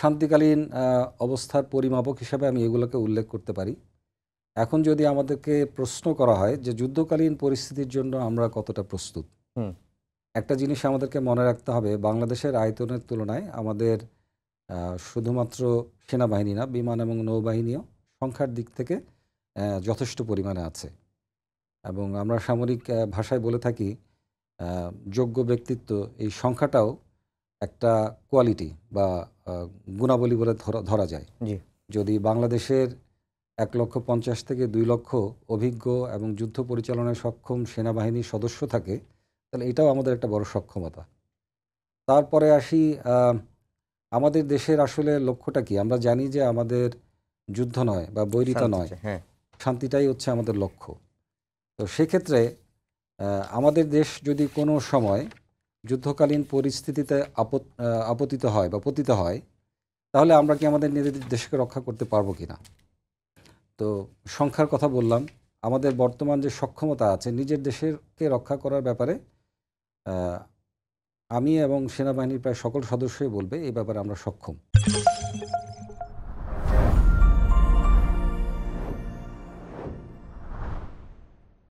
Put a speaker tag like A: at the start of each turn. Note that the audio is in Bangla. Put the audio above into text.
A: শান্তিকালীন অবস্থার পরিমাপক হিসাবে আমি এগুলোকে উল্লেখ করতে পারি। এখন যদি আমাদেরকে প্রশ্ন করা হয় যে যুদ্ধকালীন পরিস্থিতির জন্য আমরা কতটা প্রস্তুত?
B: হুম,
A: একটা জিনিস আমাদেরকে মনে রাখতে হবে, বাংলাদেশের আয়তনের তুলনায় আমাদের শুধুমাত্র সেনাবাহিনী না, বিমান এবং নৌবাহিনীও সংখ্যার দিক থেকে যথেষ্ট পরিমাণে আছে। এবং আমরা সামরিক ভাষায় বলে থাকি যোগ্য ব্যক্তিত্ব, এই সংখ্যাটাও একটা কোয়ালিটি বা আ গুণাবলী বলে ধরা ধরা যায়।
B: জি,
A: যদি বাংলাদেশের ১,৫০,০০০ থেকে ২,০০,০০০ অভিজ্ঞ এবং যুদ্ধ পরিচালনায় সক্ষম সেনাবাহিনীর সদস্য থাকে, তাহলে এটাও আমাদের একটা বড় সক্ষমতা। তারপরে আসি আ আমাদের দেশের আসলে লক্ষ্যটা কি? আমরা জানি যে আমাদের যুদ্ধ নয় বা বৈরিতা
B: শান্তি
A: নয়,
B: চাই। হ্যাঁ,
A: শান্তিটাই হচ্ছে আমাদের লক্ষ্য। তো সেক্ষেত্রে আমাদের দেশ যদি কোনো সময় যুদ্ধকালীন পরিস্থিতিতে আপতিত হয় বা পতিত হয়, তাহলে আমরা কি আমাদের নিজেদের দেশকে রক্ষা করতে পারবো কিনা? তো সংখ্যার কথা বললাম। আমাদের বর্তমান যে সক্ষমতা আছে নিজের দেশেরকে রক্ষা করার ব্যাপারে আ আমি এবং সেনাবাহিনীর প্রায় সকল সদস্যই বলবে এই ব্যাপারে আমরা সক্ষম।